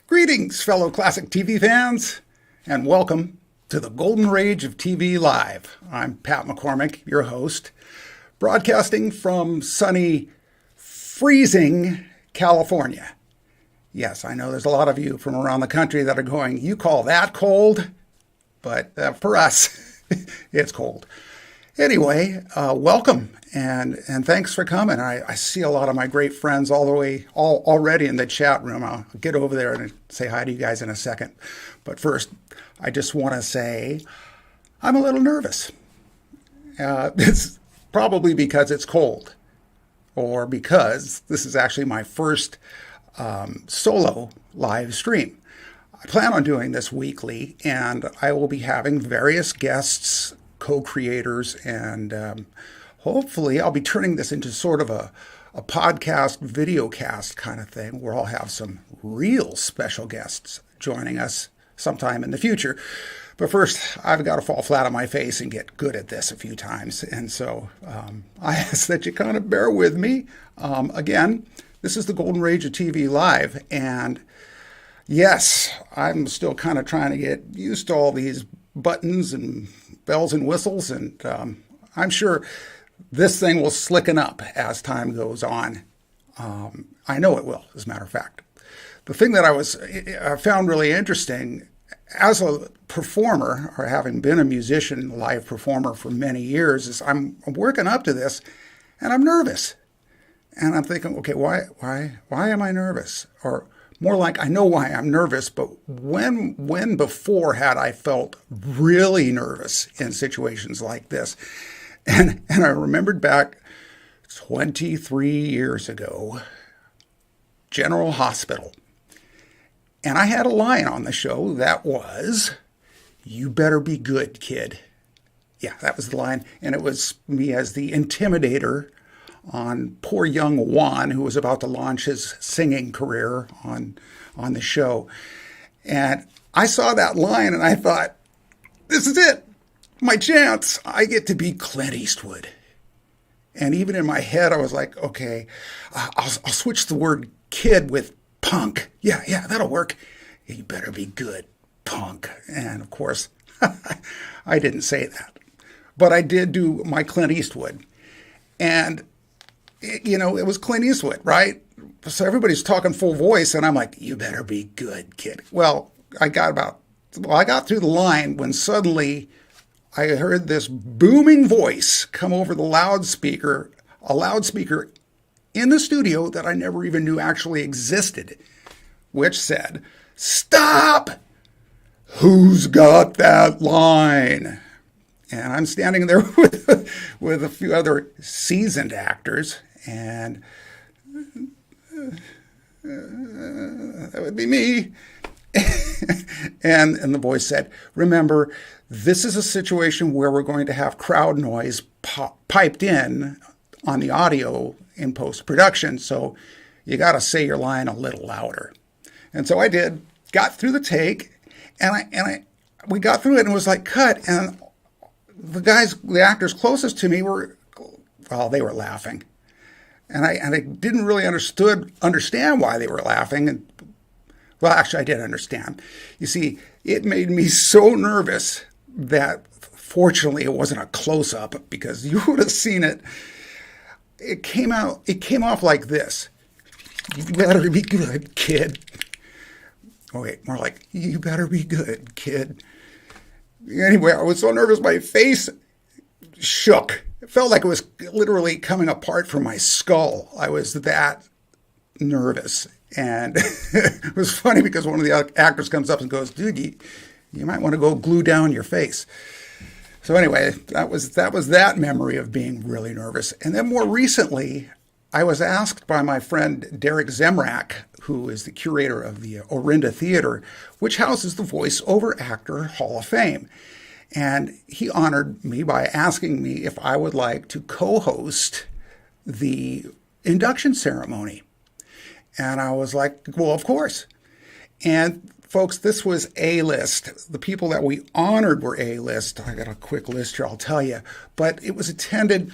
Greetings, fellow classic TV fans, and welcome to the Golden Age of TV Live. I'm Pat McCormick, your host, broadcasting from sunny, freezing California. Yes, I know there's a lot of you from around the country that are going, you call that cold? But for us, it's cold. Anyway, welcome and thanks for coming. I see a lot of my great friends already in the chat room. I'll get over there and say hi to you guys in a second. But first, I just want to say I'm a little nervous. It's probably because it's cold, or because this is actually my first solo live stream. I plan on doing this weekly, and I will be having various guests, co-creators, and hopefully I'll be turning this into sort of a podcast, video cast kind of thing, where I'll have some real special guests joining us sometime in the future. But first, I've got to fall flat on my face and get good at this a few times. And so I ask that you kind of bear with me. Again, this is the Golden Age of TV Live. And yes, I'm still kind of trying to get used to all these buttons and bells and whistles. And I'm sure this thing will slicken up as time goes on. I know it will, as a matter of fact. The thing that I found really interesting as a performer, or having been a musician, live performer for many years, is I'm working up to this and I'm nervous. And I'm thinking, okay, why am I nervous? Or more like, I know why I'm nervous, but when before had I felt really nervous in situations like this? And I remembered back 23 years ago, General Hospital. And I had a line on the show that was, "You better be good, kid." Yeah, that was the line. And it was me as the intimidator on poor young Juan, who was about to launch his singing career on the show. And I saw that line and I thought, this is it. My chance. I get to be Clint Eastwood. And even in my head, I was like, okay, I'll switch the word kid with punk. Yeah, that'll work. You better be good, punk. And of course, I didn't say that. But I did do my Clint Eastwood. And, it was Clint Eastwood, right? So everybody's talking full voice, and I'm like, you better be good, kid. Well, I got through the line when suddenly I heard this booming voice come over the loudspeaker, a loudspeaker in the studio that I never even knew actually existed, which said, "Stop! Who's got that line?" And I'm standing there with a few other seasoned actors, and that would be me. and the voice said, "Remember, this is a situation where we're going to have crowd noise piped in on the audio in post-production, so you got to say your line a little louder." And so I did, got through the take, and we got through it, and it was like cut, and the actors closest to me they were laughing. And I didn't really understand why they were laughing. And well, actually, I did understand. You see, it made me so nervous that fortunately it wasn't a close-up, because you would have seen it. It came off like this. "You better be good, kid." Okay, more like, "You better be good, kid." Anyway, I was so nervous, my face shook. It felt like it was literally coming apart from my skull. I was that nervous. And it was funny because one of the actors comes up and goes, "Dude, you might want to go glue down your face." So anyway, that was that memory of being really nervous. And then more recently, I was asked by my friend Derek Zemrak, who is the curator of the Orinda Theater, which houses the Voice-Over Actor Hall of Fame. And he honored me by asking me if I would like to co-host the induction ceremony. And I was like, well, of course. And folks, this was A-list. The people that we honored were A-list. I got a quick list here, I'll tell you. But it was attended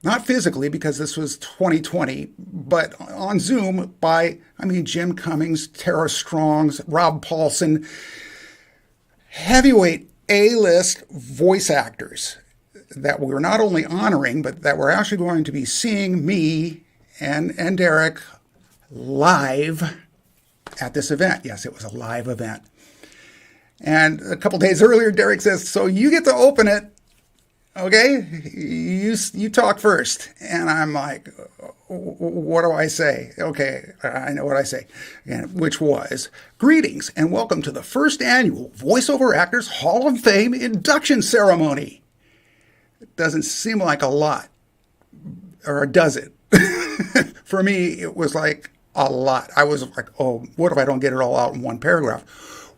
not physically because this was 2020, but on Zoom by, Jim Cummings, Tara Strongs, Rob Paulson, heavyweight A-list voice actors that we were not only honoring, but that we're actually going to be seeing me and Derek live at this event. Yes, it was a live event. And a couple days earlier, Derek says, so you get to open it. Okay, you talk first. And I'm like, what do I say? Okay, I know what I say, which was, greetings and welcome to the first annual Voiceover Actors Hall of Fame induction ceremony. It doesn't seem like a lot, or does it? For me, it was like a lot. I was like, oh, what if I don't get it all out in one paragraph?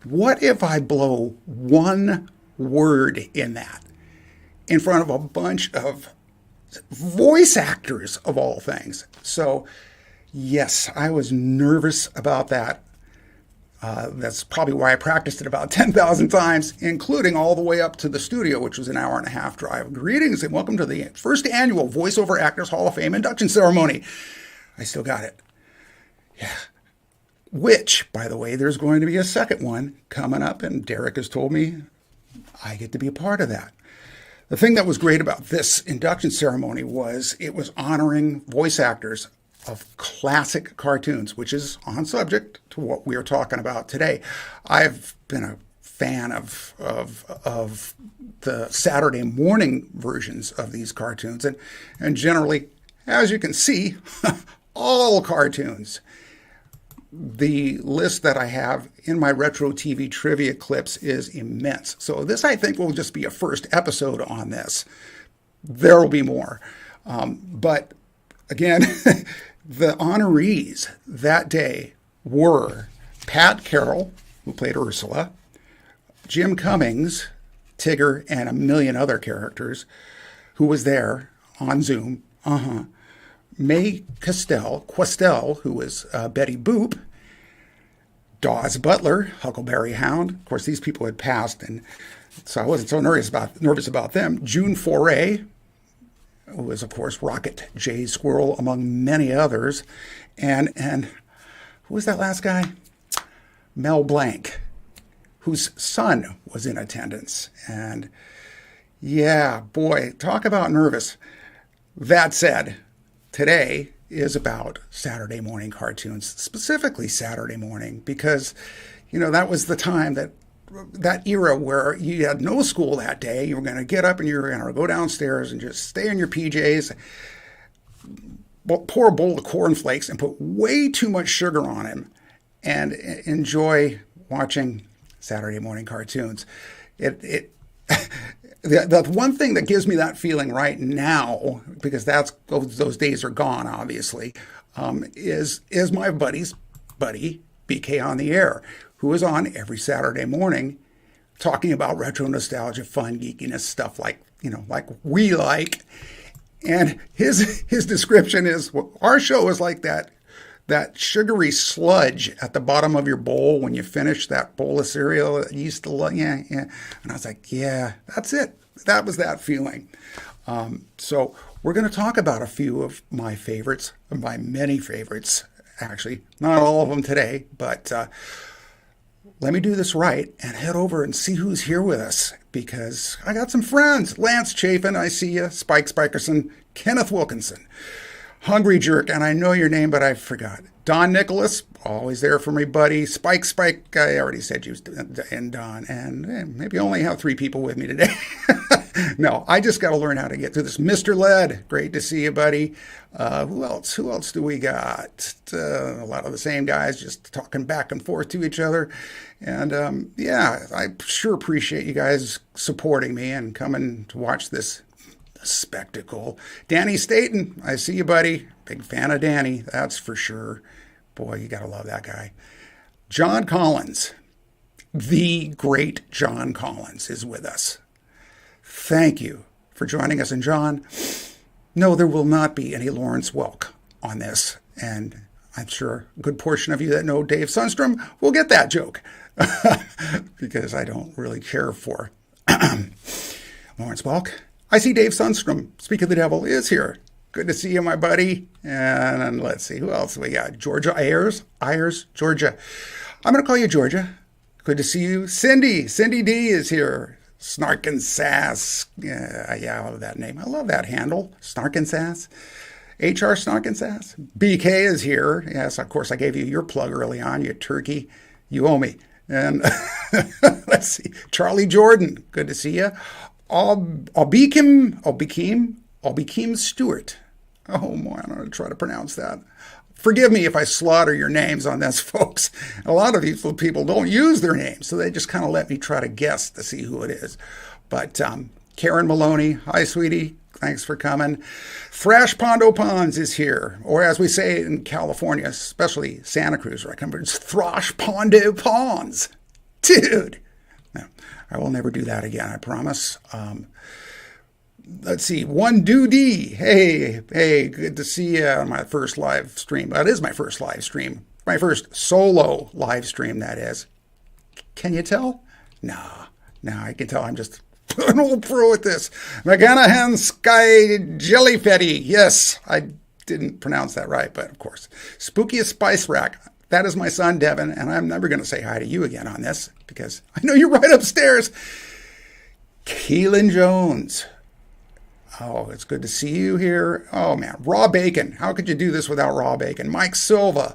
What if I blow one word in that in front of a bunch of voice actors of all things? So, yes, I was nervous about that. That's probably why I practiced it about 10,000 times, including all the way up to the studio, which was an hour and a half drive. Greetings and welcome to the first annual Voiceover Actors Hall of Fame induction ceremony. I still got it. Yeah. Which, by the way, there's going to be a second one coming up, and Derek has told me I get to be a part of that. The thing that was great about this induction ceremony was it was honoring voice actors of classic cartoons, which is on subject to what we are talking about today. I've been a fan of the Saturday morning versions of these cartoons, and generally, as you can see, all cartoons. The list that I have in my retro TV trivia clips is immense. So this, I think, will just be a first episode on this. There will be more. But again, the honorees that day were Pat Carroll, who played Ursula, Jim Cummings, Tigger, and a million other characters, who was there on Zoom. Mae Questel, who was Betty Boop, Dawes Butler, Huckleberry Hound. Of course, these people had passed, and so I wasn't so nervous about them. June Foray, who was, of course, Rocket J. Squirrel, among many others. And who was that last guy? Mel Blanc, whose son was in attendance. And yeah, boy, talk about nervous. That said, today is about Saturday morning cartoons, specifically Saturday morning, because, that was the time that era where you had no school that day. You were going to get up and you were going to go downstairs and just stay in your PJs, pour a bowl of cornflakes and put way too much sugar on them and enjoy watching Saturday morning cartoons. The one thing that gives me that feeling right now, because those days are gone, obviously, is my buddy BK on the Air, who is on every Saturday morning talking about retro nostalgia, fun, geekiness, stuff like we like. And his description is, our show is like that sugary sludge at the bottom of your bowl when you finish that bowl of cereal that you used to love. Yeah. And I was like, yeah, that's it. That was that feeling. So we're going to talk about a few of my favorites, my many favorites, actually. Not all of them today, but let me do this right and head over and see who's here with us, because I got some friends. Lance Chafin, I see you. Spike Spikerson, Kenneth Wilkinson, Hungry Jerk, and I know your name, but I forgot. Don Nicholas, always there for me, buddy. Spike, I already said you, and Don, and maybe I only have 3 people with me today. No, I just got to learn how to get through this. Mr. Led, great to see you, buddy. Who else do we got? A lot of the same guys, just talking back and forth to each other. And yeah, I sure appreciate you guys supporting me and coming to watch this spectacle. Danny Staten, I see you, buddy. Big fan of Danny, that's for sure. Boy, you got to love that guy. John Collins, the great John Collins, is with us. Thank you for joining us. And John, no, there will not be any Lawrence Welk on this. And I'm sure a good portion of you that know Dave Sundstrom will get that joke because I don't really care for Lawrence Welk. I see Dave Sundstrom, Speak of the Devil, is here. good to see you, my buddy. And let's see, who else we got? Georgia Ayers, Georgia. I'm going to call you Georgia. Good to see you. Cindy D is here. Snark and Sass. Yeah, I love that name. I love that handle. Snark and Sass. HR Snark and Sass. BK is here. Yes, of course, I gave you your plug early on, you turkey. You owe me. And let's see. Charlie Jordan. Good to see you. Albekim Stewart. Oh, boy, I'm going to try to pronounce that. Forgive me if I slaughter your names on this, folks. A lot of these people don't use their names, so they just kind of let me try to guess to see who it is. But Karen Maloney, hi, sweetie. Thanks for coming. Thrash Pondo Ponds is here, or as we say in California, especially Santa Cruz, where I come from, it's Thrash Pondo Ponds. Dude. No, I will never do that again, I promise. Let's see, One Doody. Hey, good to see you on my first live stream. That is my first live stream. My first solo live stream, that is. Can you tell? No, I can tell I'm just an old pro at this. McGanahan Sky Jellyfetty. Yes, I didn't pronounce that right, but of course. Spookiest Spice Rack. That is my son, Devin, and I'm never going to say hi to you again on this because I know you're right upstairs. Keelan Jones. Oh, it's good to see you here. Oh, man. Raw bacon. How could you do this without raw bacon? Mike Silva.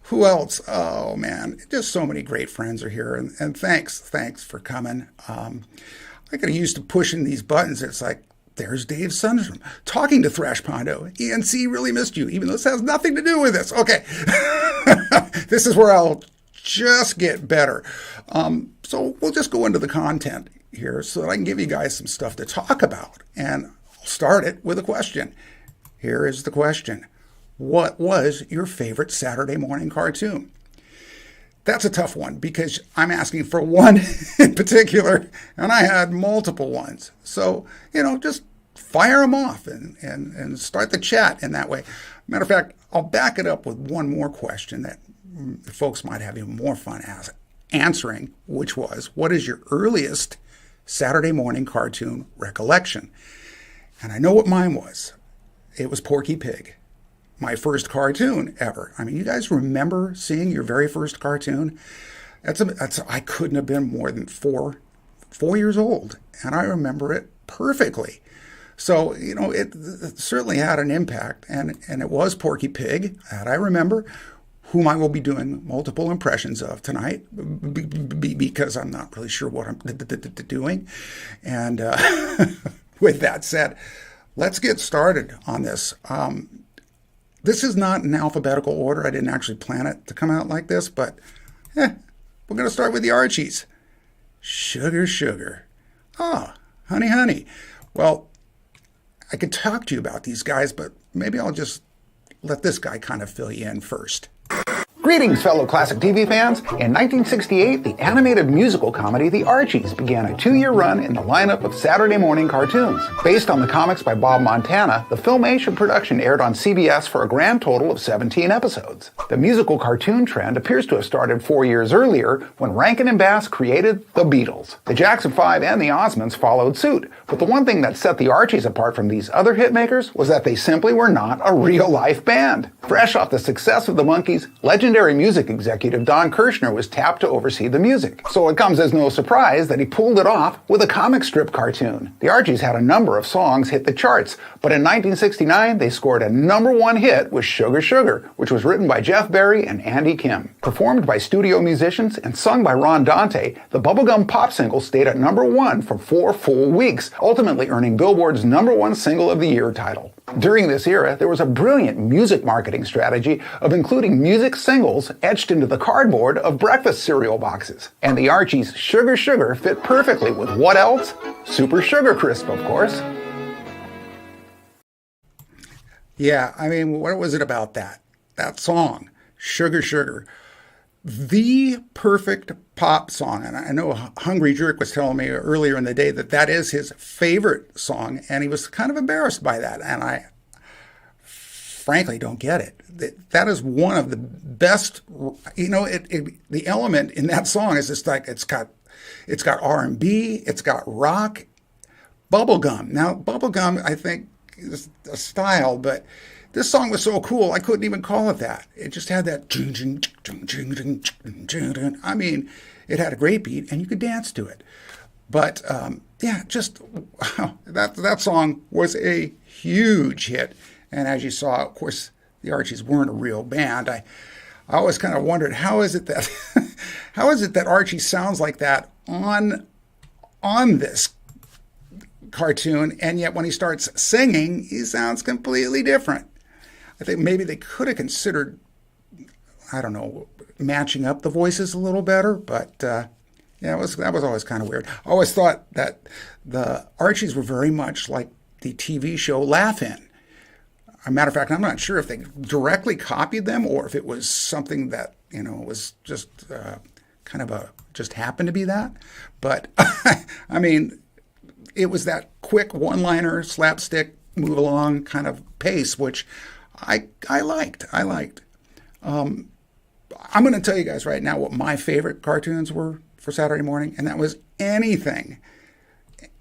Who else? Oh, man. Just so many great friends are here. And thanks for coming. I got used to pushing these buttons. It's like, there's Dave Sundstrom talking to Thrash Pondo. ENC really missed you, even though this has nothing to do with this. Okay. This is where I'll just get better. So we'll just go into the content here so that I can give you guys some stuff to talk about. And I'll start it with a question. Here is the question. What was your favorite Saturday morning cartoon? That's a tough one because I'm asking for one in particular, and I had multiple ones. So, just fire them off and start the chat in that way. Matter of fact, I'll back it up with one more question that folks might have even more fun answering, which was, what is your earliest Saturday morning cartoon recollection? And I know what mine was. It was Porky Pig. My first cartoon ever. I mean, you guys remember seeing your very first cartoon? I couldn't have been more than four years old, and I remember it perfectly. So, it certainly had an impact, and it was Porky Pig that I remember, whom I will be doing multiple impressions of tonight, because I'm not really sure what I'm doing. And with that said, let's get started on this. This is not in alphabetical order. I didn't actually plan it to come out like this, but we're going to start with the Archies. Sugar. Ah, honey. Well, I could talk to you about these guys, but maybe I'll just let this guy kind of fill you in first. Greetings, fellow classic TV fans. In 1968, the animated musical comedy The Archies began a 2-year run in the lineup of Saturday morning cartoons. Based on the comics by Bob Montana, the Filmation production aired on CBS for a grand total of 17 episodes. The musical cartoon trend appears to have started 4 years earlier when Rankin and Bass created the Beatles. The Jackson 5 and the Osmonds followed suit, but the one thing that set the Archies apart from these other hitmakers was that they simply were not a real-life band. Fresh off the success of the Monkees, legendary music executive Don Kirshner was tapped to oversee the music. So it comes as no surprise that he pulled it off with a comic strip cartoon. The Archies had a number of songs hit the charts, but in 1969 they scored a #1 hit with Sugar, which was written by Jeff Berry and Andy Kim. Performed by studio musicians and sung by Ron Dante, the bubblegum pop single stayed at #1 for 4 full weeks, ultimately earning Billboard's #1 single of the year title. During this era, there was a brilliant music marketing strategy of including music singles etched into the cardboard of breakfast cereal boxes. And the Archies' Sugar fit perfectly with what else? Super Sugar Crisp, of course. Yeah, I mean, what was it about that song, Sugar? The perfect pop song. And I know Hungry Jerk was telling me earlier in the day that is his favorite song, and he was kind of embarrassed by that. And I frankly don't get it. That is one of the best, the element in that song is just like, it's got R&B, it's got rock, bubblegum. Now, bubblegum, I think, a style, but this song was so cool, I couldn't even call it that. It just had that. I mean, it had a great beat, and you could dance to it. But yeah, just wow, that song was a huge hit. And as you saw, of course, the Archies weren't a real band. I always kind of wondered, how is it that Archie sounds like that on this cartoon, and yet when he starts singing, he sounds completely different. I think maybe they could have considered, I don't know, matching up the voices a little better, but yeah, that was always kind of weird. I always thought that the Archies were very much like the TV show Laugh-In. As a matter of fact, I'm not sure if they directly copied them or if it was something that, was just kind of just happened to be that. But, I mean, it was that quick one-liner, slapstick, move along kind of pace, which I liked. I'm going to tell you guys right now what my favorite cartoons were for Saturday morning, and that was anything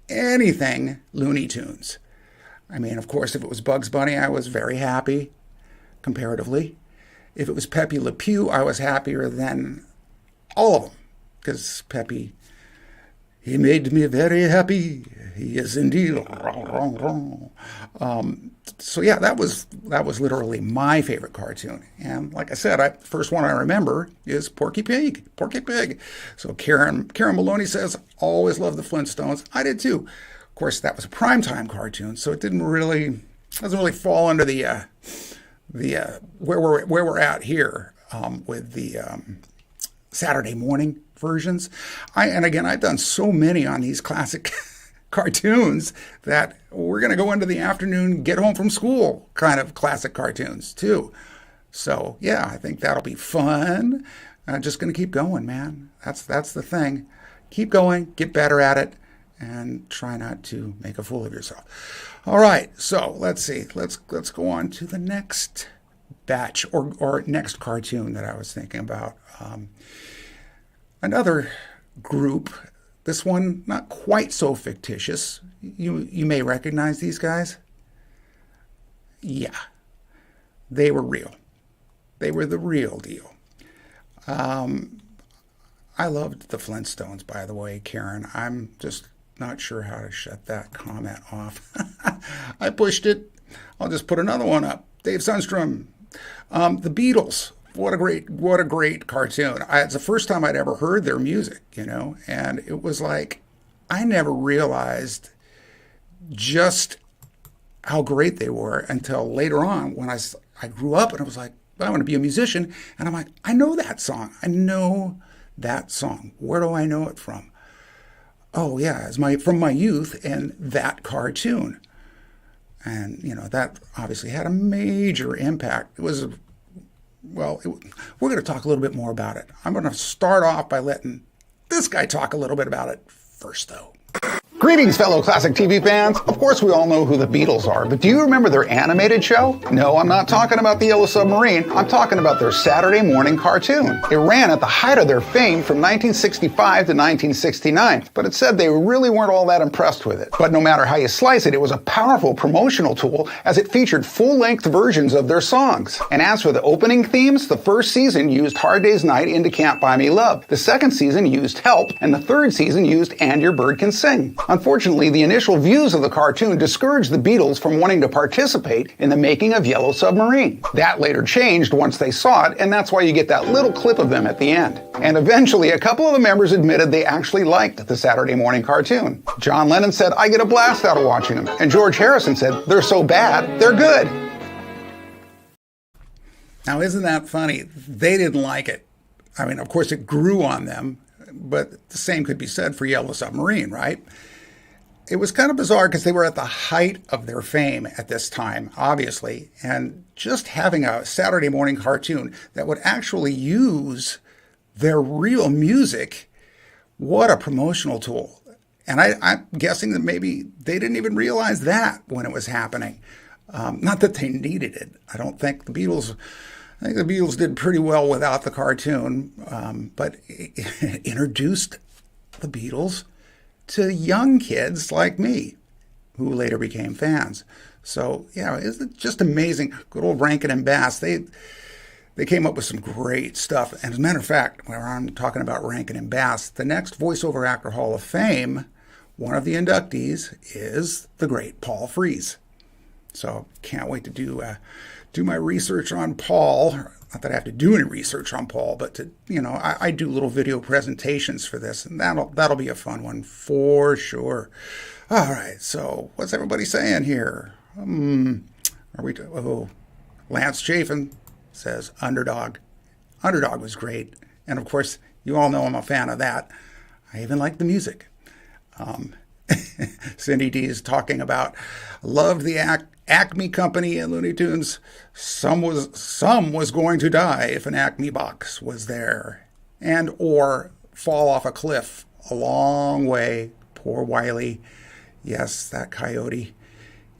Looney Tunes. I mean, of course, if it was Bugs Bunny, I was very happy, comparatively. If it was Pepe Le Pew, I was happier than all of them, because Pepe, he made me very happy. He is indeed. So yeah, that was literally my favorite cartoon. And like I said, first one I remember is Porky Pig. So Karen Maloney says, always loved the Flintstones. I did too. Of course, that was a primetime cartoon, so it doesn't really fall under the where we're at here with the Saturday morning versions. I've done so many on these classic cartoons that we're going to go into the afternoon, get home from school kind of classic cartoons too. So yeah, I think that'll be fun. Just going to keep going, man. That's the thing. Keep going, get better at it, and try not to make a fool of yourself. All right, so let's see. Let's go on to the next batch or next cartoon that I was thinking about. Another group. This one not quite so fictitious. You may recognize these guys. Yeah, they were real. They were the real deal. I loved the Flintstones, by the way, Karen. I'm just not sure how to shut that comment off. I pushed it. I'll just put another one up. Dave Sundstrom. The Beatles. What a great cartoon. It's the first time I'd ever heard their music, and it was like, I never realized just how great they were until later on when I grew up and I was like, I want to be a musician. And I'm like, I know that song. Where do I know it from? Oh yeah, it's from my youth and that cartoon. And, that obviously had a major impact. It was we're going to talk a little bit more about it. I'm going to start off by letting this guy talk a little bit about it first, though. Greetings, fellow classic TV fans. Of course, we all know who the Beatles are, but do you remember their animated show? No, I'm not talking about the Yellow Submarine. I'm talking about their Saturday morning cartoon. It ran at the height of their fame from 1965 to 1969, but it said they really weren't all that impressed with it. But no matter how you slice it, it was a powerful promotional tool as it featured full-length versions of their songs. And as for the opening themes, the first season used Hard Day's Night into Can't Buy Me Love. The second season used Help, and the third season used And Your Bird Can Sing. Unfortunately, the initial views of the cartoon discouraged the Beatles from wanting to participate in the making of Yellow Submarine. That later changed once they saw it, and that's why you get that little clip of them at the end. And eventually, a couple of the members admitted they actually liked the Saturday morning cartoon. John Lennon said, I get a blast out of watching them. And George Harrison said, they're so bad, they're good. Now, isn't that funny? They didn't like it. I mean, of course, it grew on them, but the same could be said for Yellow Submarine, right? It was kind of bizarre because they were at the height of their fame at this time, obviously, and just having a Saturday morning cartoon that would actually use their real music, what a promotional tool. And I'm guessing that maybe they didn't even realize that when it was happening. Not that they needed it. I think the Beatles did pretty well without the cartoon, but it introduced the Beatles to young kids like me, who later became fans. So, yeah, it's just amazing. Good old Rankin and Bass. They came up with some great stuff. And as a matter of fact, when I'm talking about Rankin and Bass, the next voiceover actor Hall of Fame, one of the inductees is the great Paul Frees. So can't wait to do my research on Paul. Not that I have to do any research on Paul, but I do little video presentations for this, and that'll be a fun one for sure. All right, so what's everybody saying here? Lance Chafin says Underdog. Underdog was great, and of course you all know I'm a fan of that. I even like the music. Cindy D is talking about loved the Acme Company in Looney Tunes. Some was going to die if an Acme box was there, and or fall off a cliff a long way. Poor Wiley. Yes, that coyote.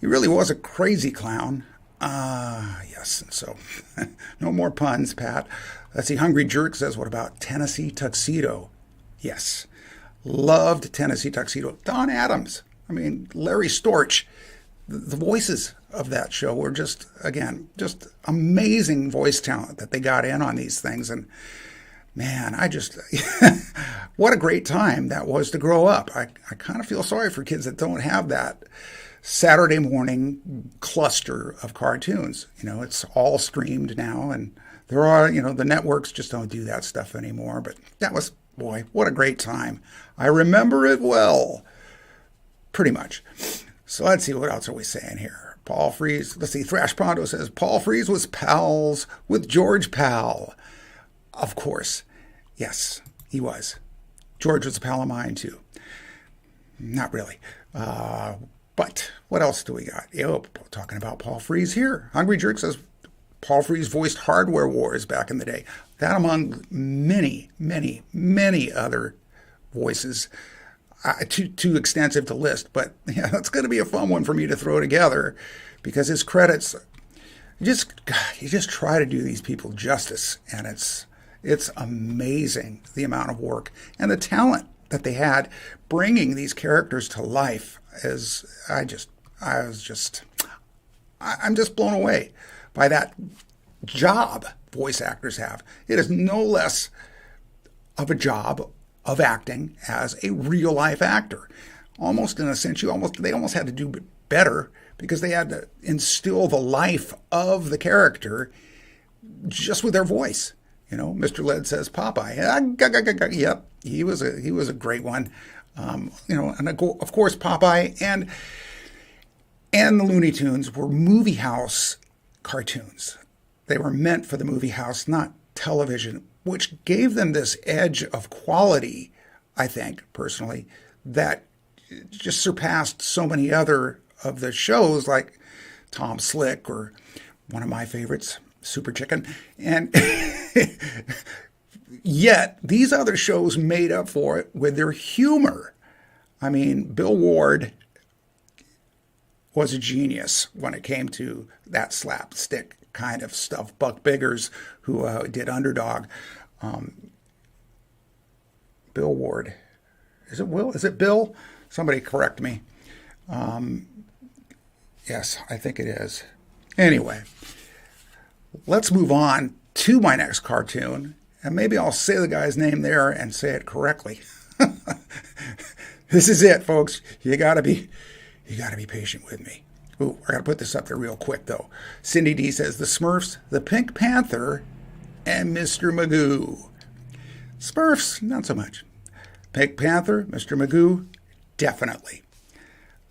He really was a crazy clown. Yes. So no more puns, Pat. Let's see. Hungry Jerk says, what about Tennessee Tuxedo? Yes. Loved Tennessee Tuxedo. Don Adams. I mean, Larry Storch. The voices of that show were just amazing voice talent that they got in on these things. And man, what a great time that was to grow up. I kind of feel sorry for kids that don't have that Saturday morning cluster of cartoons. It's all streamed now, and there are, the networks just don't do that stuff anymore. But that was, boy, what a great time. I remember it well, pretty much. So let's see, what else are we saying here? Paul Frees, let's see, Thrash Pronto says, Paul Frees was pals with George Pal. Of course. Yes, he was. George was a pal of mine, too. Not really. But what else do we got? Talking about Paul Frees here. Hungry Jerk says Paul Frees voiced Hardware Wars back in the day. That among many, many, many other voices. Too extensive to list, but yeah, that's going to be a fun one for me to throw together, because his credits, you just try to do these people justice, and it's amazing the amount of work and the talent that they had bringing these characters to life. I'm just blown away by that job voice actors have. It is no less of a job of acting as a real life actor. Almost in a sense, they almost had to do better, because they had to instill the life of the character just with their voice. Mr. Led says Popeye. Yep, he was a great one. And of course Popeye and the Looney Tunes were movie house cartoons. They were meant for the movie house, not television, which gave them this edge of quality, I think, personally, that just surpassed so many other of the shows like Tom Slick, or one of my favorites, Super Chicken. And yet these other shows made up for it with their humor. I mean, Bill Ward was a genius when it came to that slapstick kind of stuff. Buck Biggers, who did Underdog. Bill Ward. Is it Will? Is it Bill? Somebody correct me. Yes, I think it is. Anyway, let's move on to my next cartoon, and maybe I'll say the guy's name there and say it correctly. This is it, folks. You gotta be patient with me. Ooh, I gotta put this up there real quick though. Cindy D says the Smurfs, the Pink Panther, and Mr. Magoo. Smurfs, not so much. Pink Panther, Mr. Magoo, definitely.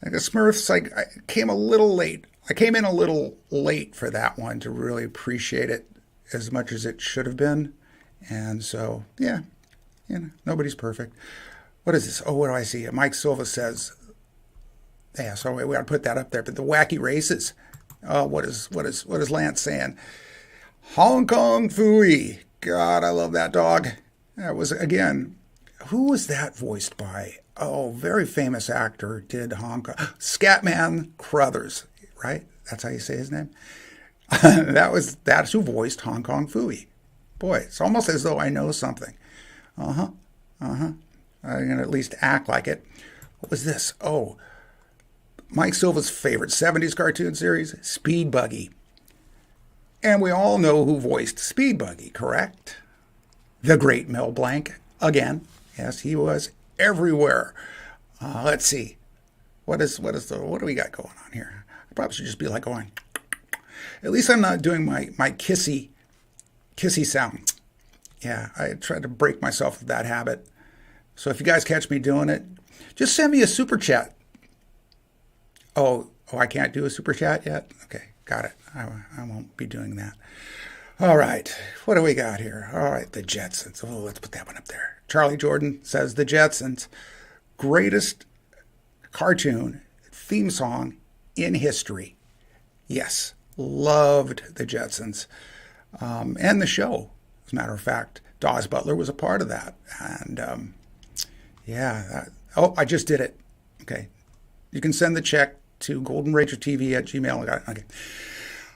Like the Smurfs, I came a little late. I came in a little late for that one to really appreciate it as much as it should have been. And so, yeah, nobody's perfect. What is this? Oh, what do I see? Mike Silva says, yeah, so we got to put that up there. But the Wacky Races. What is Lance saying? Hong Kong Phooey. God, I love that dog. That was, again, who was that voiced by? Oh, very famous actor did Hong Kong. Scatman Crothers, right? That's how you say his name? That's who voiced Hong Kong Phooey. Boy, it's almost as though I know something. I'm going to at least act like it. What was this? Oh, Mike Silva's favorite 70s cartoon series, Speed Buggy. And we all know who voiced Speed Buggy, correct? The great Mel Blanc, again. Yes, he was everywhere. Let's see. What do we got going on here? I probably should just be like going. At least I'm not doing my kissy sound. Yeah, I tried to break myself of that habit. So if you guys catch me doing it, just send me a super chat. Oh, I can't do a super chat yet? Okay, got it. I won't be doing that. All right, what do we got here? All right, the Jetsons. Oh, let's put that one up there. Charlie Jordan says the Jetsons, greatest cartoon theme song in history. Yes, loved the Jetsons. And the show, as a matter of fact. Dawes Butler was a part of that. And I just did it. Okay. You can send the check to goldenragertv@gmail.com.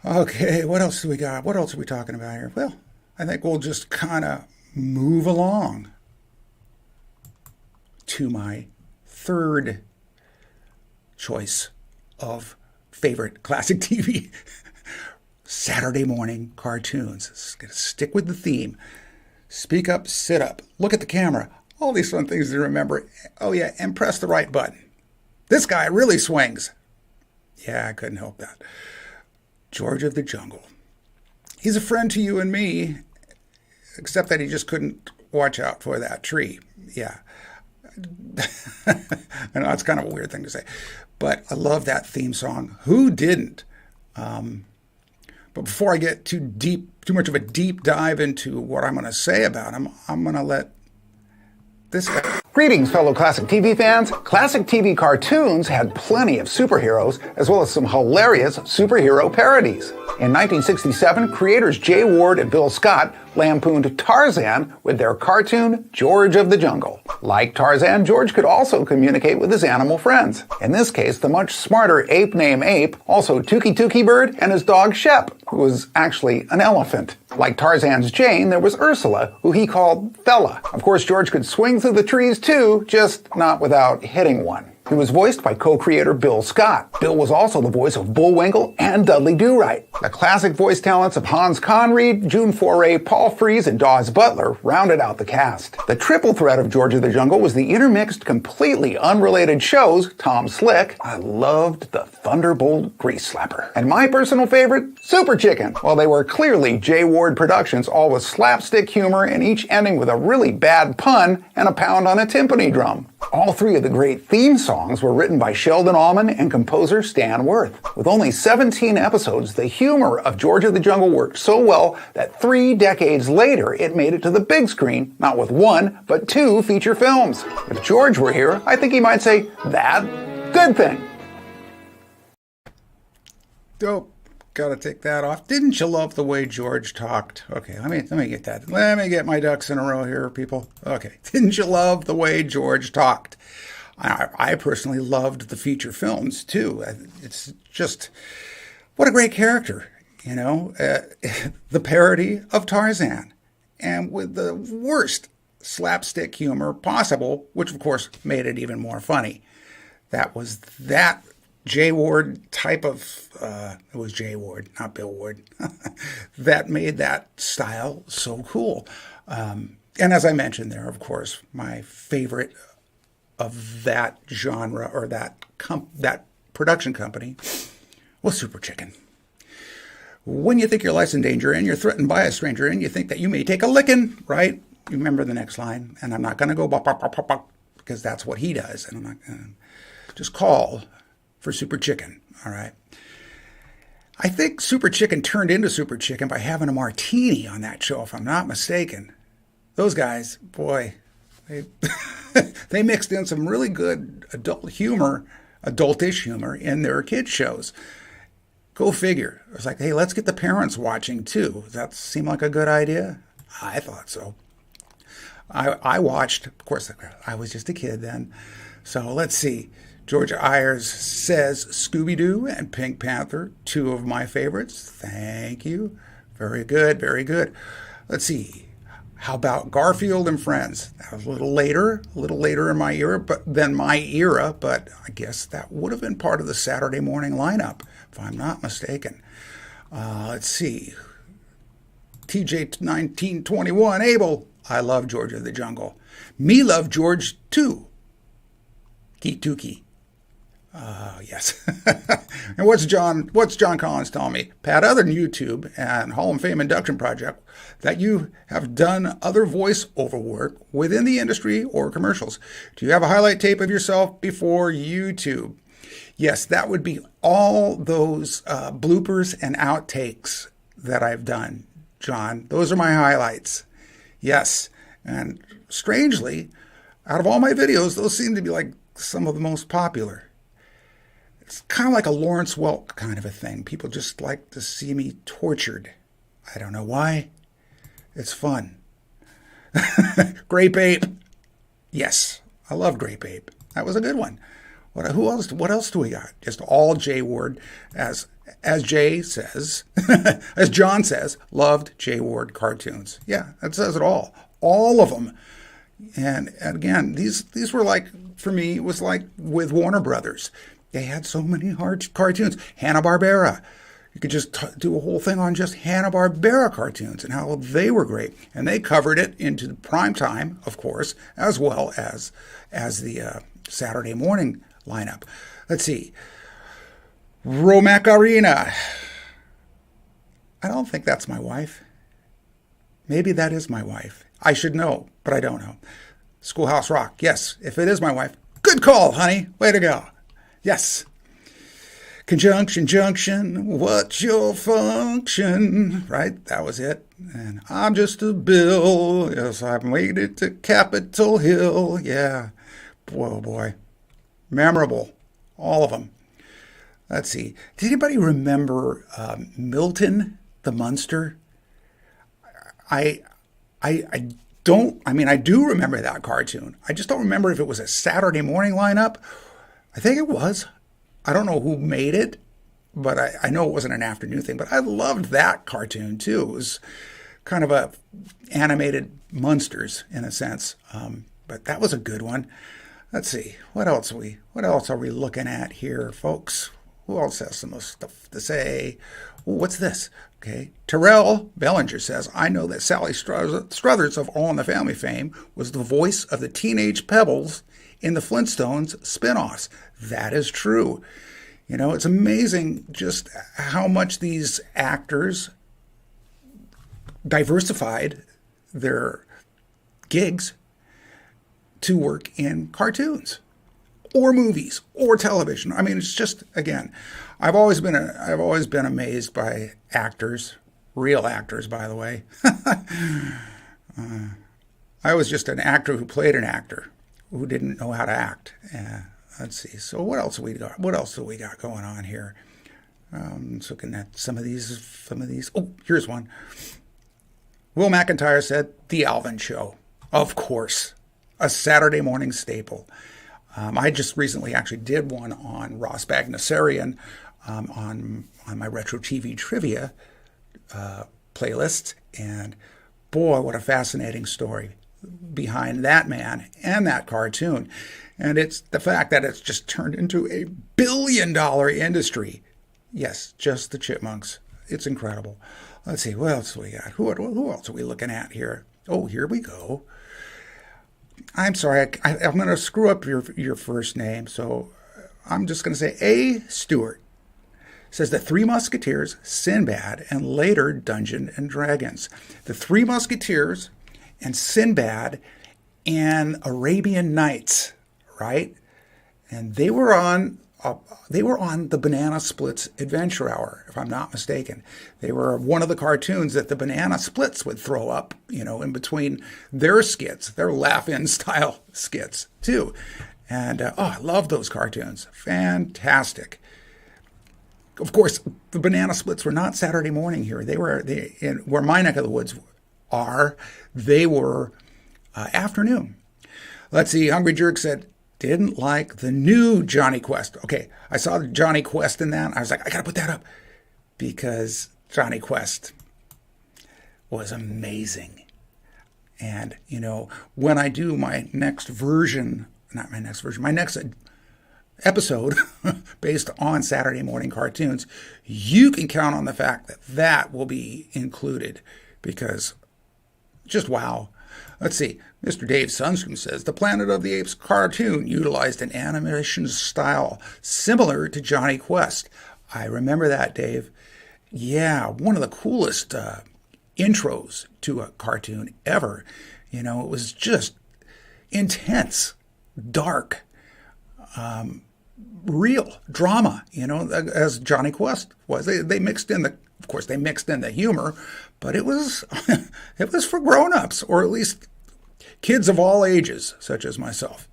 Okay, what else do we got? What else are we talking about here? Well, I think we'll just kind of move along to my third choice of favorite classic TV. Saturday morning cartoons. It's going to stick with the theme. Speak up, sit up, look at the camera. All these fun things to remember. Oh yeah, and press the right button. This guy really swings. Yeah, I couldn't help that. George of the Jungle. He's a friend to you and me, except that he just couldn't watch out for that tree. Yeah. I know that's kind of a weird thing to say, but I love that theme song. Who didn't? But before I get too much of a deep dive into what I'm going to say about him, I'm going to let this guy. Greetings, fellow classic TV fans. Classic TV cartoons had plenty of superheroes, as well as some hilarious superhero parodies. In 1967, creators Jay Ward and Bill Scott lampooned Tarzan with their cartoon George of the Jungle. Like Tarzan, George could also communicate with his animal friends. In this case, the much smarter ape named Ape, also Tookie Bird, and his dog Shep, who was actually an elephant. Like Tarzan's Jane, there was Ursula, who he called Fella. Of course, George could swing through the trees too, just not without hitting one. He was voiced by co-creator Bill Scott. Bill was also the voice of Bullwinkle and Dudley Do-Right. The classic voice talents of Hans Conried, June Foray, Paul Frees, and Dawes Butler rounded out the cast. The triple threat of George of the Jungle was the intermixed, completely unrelated shows Tom Slick. I loved the Thunderbolt Grease Slapper. And my personal favorite, Super Chicken. While they were clearly Jay Ward productions, all with slapstick humor and each ending with a really bad pun and a pound on a timpani drum. All three of the great theme songs were written by Sheldon Allman and composer Stan Worth. With only 17 episodes, the humor of George of the Jungle worked so well that 3 decades later it made it to the big screen, not with 1, but 2 feature films. If George were here, I think he might say, that, good thing. Dope. Gotta take that off. Didn't you love the way George talked? Okay, let me get that. Let me get my ducks in a row here, people. Okay, didn't you love the way George talked? I personally loved the feature films too. It's just, what a great character, you know? The parody of Tarzan, and with the worst slapstick humor possible, which of course made it even more funny. That was that Jay Ward type of, it was Jay Ward, not Bill Ward, that made that style so cool. And as I mentioned there, of course, my favorite of that genre or that production company was Super Chicken. When you think your life's in danger and you're threatened by a stranger and you think that you may take a licking, right? You remember the next line, and I'm not going to go bop, bop, bop, bop, bop, because that's what he does. And I'm not going to just call for Super Chicken, all right? I think Super Chicken turned into Super Chicken by having a martini on that show, if I'm not mistaken. Those guys, boy, they mixed in some really good adultish humor in their kids' shows. Go figure. It was like, hey, let's get the parents watching too. Does that seem like a good idea? I thought so. I watched, of course, I was just a kid then. So let's see. George Ayers says Scooby-Doo and Pink Panther, 2 of my favorites. Thank you. Very good, very good. Let's see. How about Garfield and Friends? That was a little later in my era, but I guess that would have been part of the Saturday morning lineup, if I'm not mistaken. Let's see. TJ 1921, Abel. I love George of the Jungle. Me love George too. Kituki. Yes. And what's John Collins telling me? Pat, other than YouTube and Hall of Fame induction project, that you have done other voiceover work within the industry or commercials. Do you have a highlight tape of yourself before YouTube? Yes, that would be all those bloopers and outtakes that I've done, John. Those are my highlights. Yes. And strangely, out of all my videos, those seem to be like some of the most popular. It's kind of like a Lawrence Welk kind of a thing. People just like to see me tortured. I don't know why. It's fun. Grape Ape. Yes, I love Grape Ape. That was a good one. What else do we got? Just all J Ward, as Jay says, as John says, loved J Ward cartoons. Yeah, that says it all. All of them. And again, these were like, for me, it was like with Warner Brothers. They had so many hard cartoons. Hanna-Barbera. You could just do a whole thing on just Hanna-Barbera cartoons and how they were great. And they covered it into prime time, of course, as well as the Saturday morning lineup. Let's see. Romacarina. I don't think that's my wife. Maybe that is my wife. I should know, but I don't know. Schoolhouse Rock. Yes, if it is my wife, good call, honey. Way to go. Yes. Conjunction, junction, what's your function? Right? That was it. And I'm just a bill. Yes, I've made it to Capitol Hill. Yeah. Boy, oh boy. Memorable. All of them. Let's see. Did anybody remember Milton the Munster? I do remember that cartoon. I just don't remember if it was a Saturday morning lineup. I think it was. I don't know who made it, but I know it wasn't an afternoon thing. But I loved that cartoon too. It was kind of a animated monsters in a sense. But that was a good one. Let's see. What else are we looking at here, folks? Who else has some stuff to say? Ooh, what's this? Okay. Terrell Bellinger says, I know that Sally Struthers of All in the Family fame was the voice of the Teenage Pebbles in the Flintstones spinoffs. That is true. You know, it's amazing just how much these actors diversified their gigs to work in cartoons or movies or television. I mean, it's just, again, I've always been amazed by actors, real actors, by the way. I was just an actor who played an actor who didn't know how to act. Let's see. So what else do we got? What else do we got going on here? Just looking at some of these. Oh, here's one. Will McIntyre said, The Alvin Show. Of course. A Saturday morning staple. I just recently actually did one on Ross Bagdasarian on my Retro TV Trivia playlist. And boy, what a fascinating story behind that man and that cartoon. And it's the fact that it's just turned into a billion-dollar industry. Yes, just the Chipmunks. It's incredible. Let's see, what else do we got? Who else are we looking at here? Oh, here we go. I'm sorry, I'm going to screw up your first name, so I'm just going to say A. Stewart. Says the Three Musketeers, Sinbad, and later Dungeons and Dragons. The Three Musketeers and Sinbad and Arabian Nights, right? And they were on the Banana Splits Adventure Hour, if I'm not mistaken. They were one of the cartoons that the Banana Splits would throw up, in between their skits, their laugh-in style skits too. And I love those cartoons. Fantastic. Of course, the Banana Splits were not Saturday morning here. Where my neck of the woods are, they were afternoon. Let's see. Hungry Jerk said, didn't like the new Johnny Quest. Okay, I saw Johnny Quest in that. I was like, I got to put that up because Johnny Quest was amazing. And, when I do my next episode based on Saturday morning cartoons, you can count on the fact that that will be included because just wow. Let's see. Mr. Dave Sunstrom says, the Planet of the Apes cartoon utilized an animation style similar to Johnny Quest. I remember that, Dave. Yeah, one of the coolest intros to a cartoon ever. It was just intense, dark, real drama, as Johnny Quest was. They mixed in the humor, but it was it was for grown-ups, or at least kids of all ages, such as myself.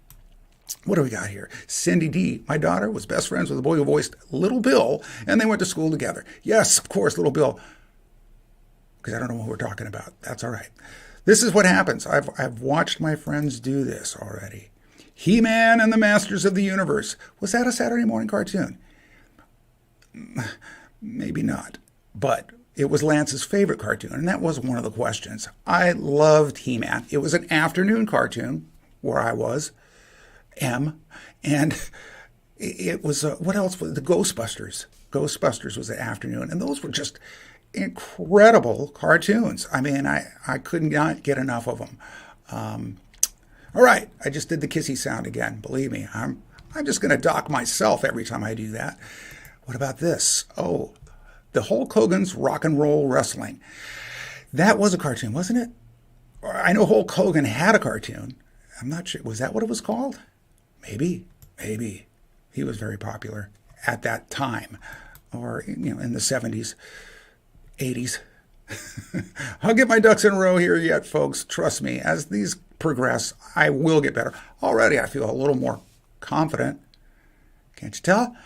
What do we got here? Cindy D. My daughter was best friends with a boy who voiced Little Bill, and they went to school together. Yes, of course, Little Bill. Because I don't know what we're talking about. That's all right. This is what happens. I've watched my friends do this already. He-Man and the Masters of the Universe. Was that a Saturday morning cartoon? Maybe not. But it was Lance's favorite cartoon, and that was one of the questions. I loved He-Man. It was an afternoon cartoon where I was, and it was, what else? The Ghostbusters. Ghostbusters was the afternoon, and those were just incredible cartoons. I mean, I could not get enough of them. All right, I just did the kissy sound again. Believe me, I'm just going to dock myself every time I do that. What about this? Oh, the Hulk Hogan's Rock and Roll Wrestling. That was a cartoon, wasn't it? I know Hulk Hogan had a cartoon. I'm not sure. Was that what it was called? Maybe. He was very popular at that time, or in the 70s, 80s. I'll get my ducks in a row here yet, folks. Trust me, as these progress, I will get better. Already, I feel a little more confident. Can't you tell?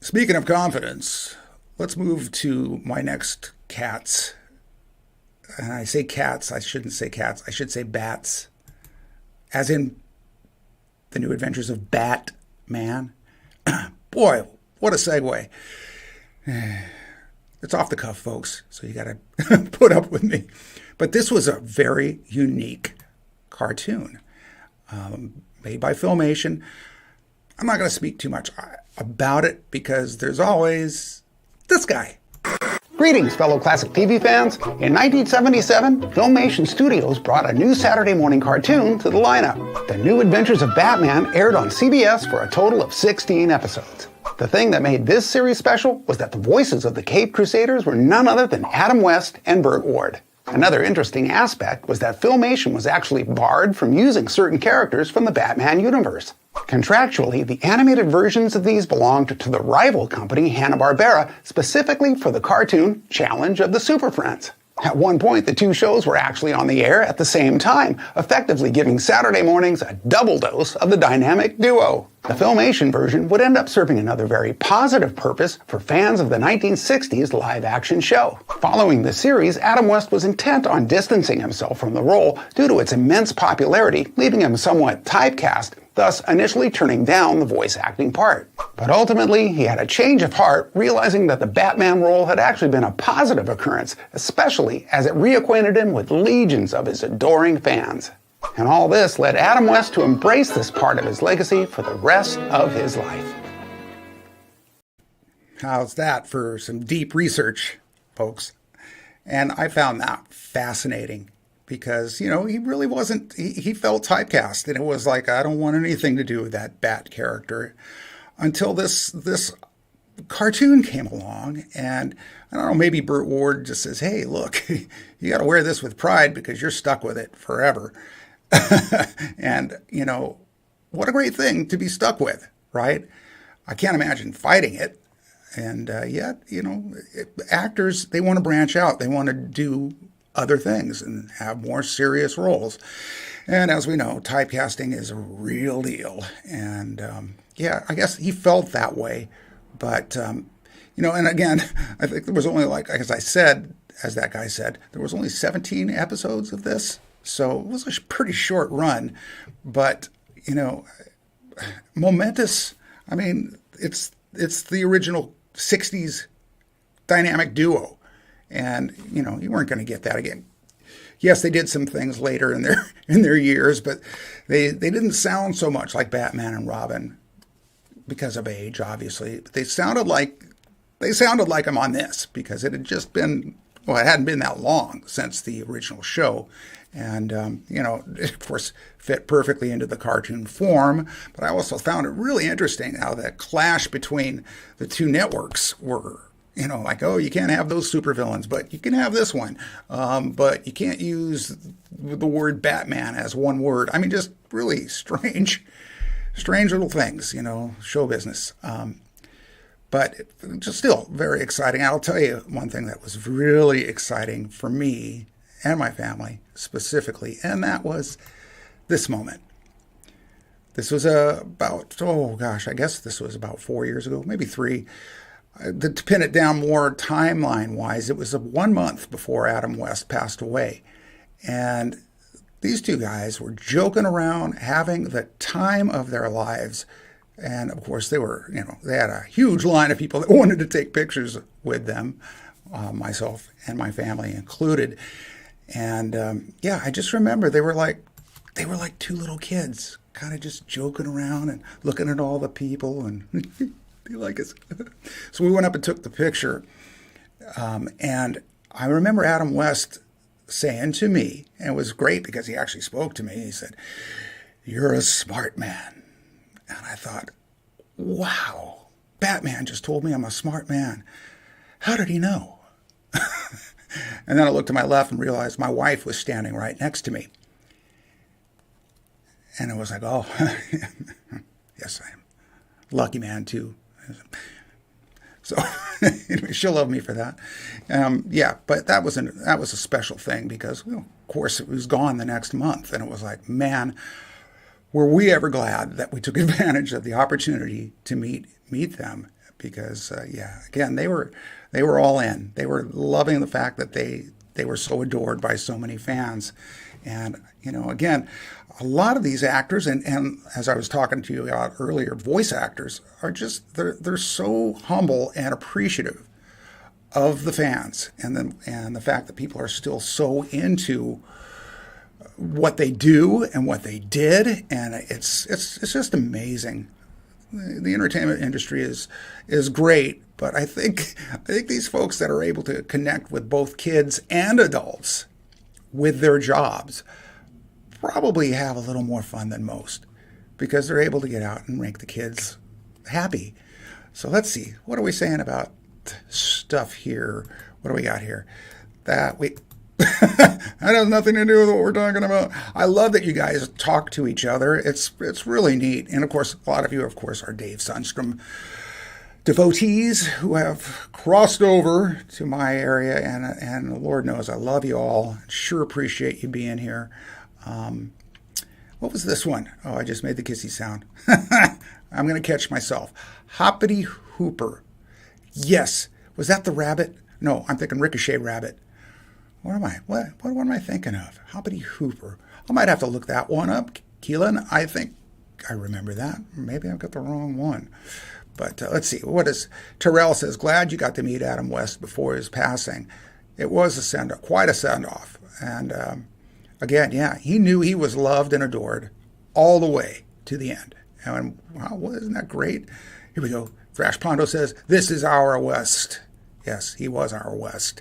Speaking of confidence, let's move to my next cats. And I say cats, I shouldn't say cats. I should say bats. As in the New Adventures of Batman. Boy, what a segue. It's off the cuff, folks, so you got to put up with me. But this was a very unique cartoon made by Filmation. I'm not going to speak too much about it because there's always this guy. Greetings, fellow classic TV fans. In 1977, Filmation Studios brought a new Saturday morning cartoon to the lineup. The New Adventures of Batman aired on CBS for a total of 16 episodes. The thing that made this series special was that the voices of the Caped Crusaders were none other than Adam West and Burt Ward. Another interesting aspect was that Filmation was actually barred from using certain characters from the Batman universe. Contractually, the animated versions of these belonged to the rival company Hanna-Barbera, specifically for the cartoon Challenge of the Super Friends. At one point, the two shows were actually on the air at the same time, effectively giving Saturday mornings a double dose of the dynamic duo. The Filmation version would end up serving another very positive purpose for fans of the 1960s live-action show. Following the series, Adam West was intent on distancing himself from the role due to its immense popularity, leaving him somewhat typecast, thus initially turning down the voice acting part. But ultimately, he had a change of heart, realizing that the Batman role had actually been a positive occurrence, especially as it reacquainted him with legions of his adoring fans. And all this led Adam West to embrace this part of his legacy for the rest of his life. How's that for some deep research, folks? And I found that fascinating because, he really wasn't, he felt typecast. And it was like, I don't want anything to do with that Bat character until this cartoon came along. And I don't know, maybe Burt Ward just says, hey, look, you got to wear this with pride because you're stuck with it forever. And, what a great thing to be stuck with, right? I can't imagine fighting it. And yet, actors, they want to branch out. They want to do other things and have more serious roles. And as we know, typecasting is a real deal. And I guess he felt that way. But, and again, I think there was only as that guy said, there was only 17 episodes of this. So it was a pretty short run, but, momentous. I mean, it's the original 60s dynamic duo. And, you weren't going to get that again. Yes, they did some things later in their years, but they didn't sound so much like Batman and Robin because of age, obviously. But they sounded like them on this because it had just been, well, it hadn't been that long since the original show. And, it, of course, fit perfectly into the cartoon form. But I also found it really interesting how that clash between the two networks were, like, oh, you can't have those supervillains, but you can have this one. But you can't use the word Batman as one word. I mean, just really strange little things, show business. But just still very exciting. I'll tell you one thing that was really exciting for me and my family specifically, and that was this moment. This was I guess this was about 4 years ago, maybe 3. To pin it down more timeline-wise, it was 1 month before Adam West passed away. And these two guys were joking around, having the time of their lives. And, of course, they had a huge line of people that wanted to take pictures with them, myself and my family included. And, I just remember they were like 2 little kids, kind of just joking around and looking at all the people and they like us. So we went up and took the picture. And I remember Adam West saying to me, and it was great because he actually spoke to me, he said, "You're a smart man." And I thought, wow, Batman just told me I'm a smart man. How did he know? And then I looked to my left and realized my wife was standing right next to me. And it was like, oh, yes, I am. Lucky man, too. So anyway, she'll love me for that. But that was a special thing because, of course, it was gone the next month. And it was like, man, were we ever glad that we took advantage of the opportunity to meet them? Because, again, they were all in. They were loving the fact that they were so adored by so many fans. And, again, a lot of these actors, and as I was talking to you about earlier, voice actors are just, they're so humble and appreciative of the fans and the fact that people are still so into what they do and what they did. And it's just amazing. The entertainment industry is great, but I think these folks that are able to connect with both kids and adults with their jobs probably have a little more fun than most because they're able to get out and make the kids happy. So let's see. What are we saying about stuff here? What do we got here? That has nothing to do with what we're talking about. I love that you guys talk to each other. It's really neat. And of course, a lot of you, of course, are Dave Sundstrom devotees who have crossed over to my area. And Lord knows I love you all. Sure appreciate you being here. What was this one? Oh, I just made the kissy sound. I'm going to catch myself. Hoppity Hooper. Yes. Was that the rabbit? No, I'm thinking Ricochet Rabbit. What am I thinking of? Hoppity Hooper. I might have to look that one up. Keelan, I think I remember that. Maybe I've got the wrong one. But let's see. What is Terrell says, glad you got to meet Adam West before his passing. It was quite a send-off. And again, he knew he was loved and adored all the way to the end. And wow, isn't that great? Here we go. Thrash Pondo says, this is our West. Yes, he was our West.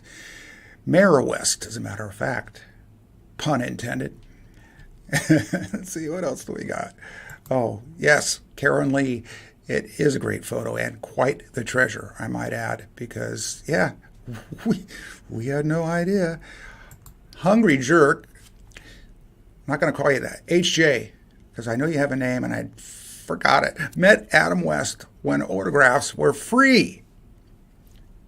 Mayor West, as a matter of fact. Pun intended. Let's see, what else do we got? Oh, yes, Karen Lee. It is a great photo and quite the treasure, I might add, because, we had no idea. Hungry Jerk. I'm not going to call you that. HJ, because I know you have a name and I forgot it. Met Adam West when autographs were free.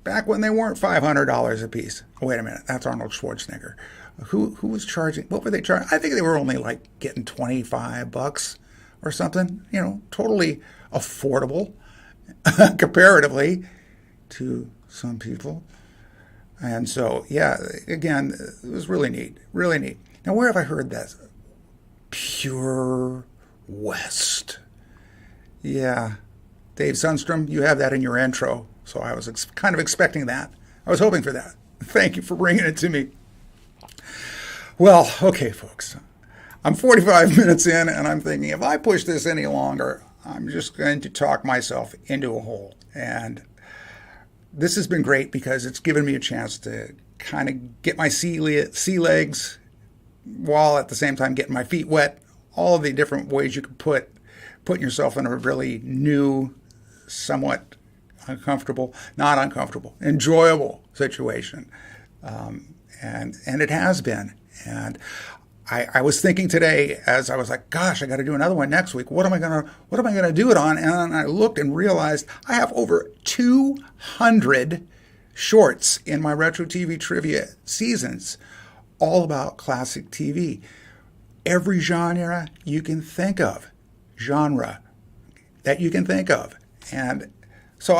Back when they weren't $500 a piece. Oh, wait a minute. That's Arnold Schwarzenegger. Who was charging? What were they charging? I think they were only like getting $25 or something. Totally affordable comparatively to some people. And so, again, it was really neat. Really neat. Now, where have I heard that? Pure West. Yeah. Dave Sundstrom, you have that in your intro. So I was kind of expecting that. I was hoping for that. Thank you for bringing it to me. Well, okay, folks. I'm 45 minutes in, and I'm thinking if I push this any longer, I'm just going to talk myself into a hole. And this has been great because it's given me a chance to kind of get my sea legs while at the same time getting my feet wet. All of the different ways you could putting yourself in a really new, somewhat not uncomfortable, enjoyable situation. And it has been. And I was thinking today as I was like, gosh, I got to do another one next week. What am I gonna do it on? And I looked and realized I have over 200 shorts in my retro TV trivia seasons, all about classic TV. Every genre that you can think of. And so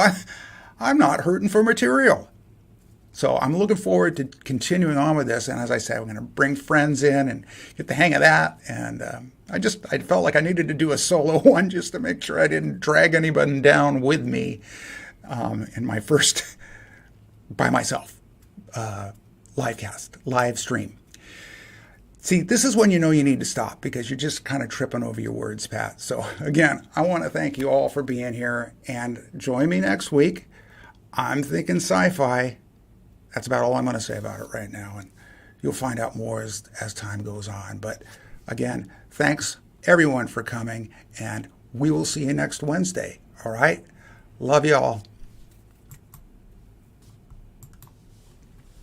I'm not hurting for material. So I'm looking forward to continuing on with this. And as I said, we're going to bring friends in and get the hang of that. And I felt like I needed to do a solo one just to make sure I didn't drag anybody down with me in my first, by myself, live stream. See, this is when you know you need to stop because you're just kind of tripping over your words, Pat. So again, I want to thank you all for being here and join me next week. I'm thinking sci-fi. That's about all I'm going to say about it right now. And you'll find out more as time goes on. But again, thanks everyone for coming. And we will see you next Wednesday. All right? Love you all.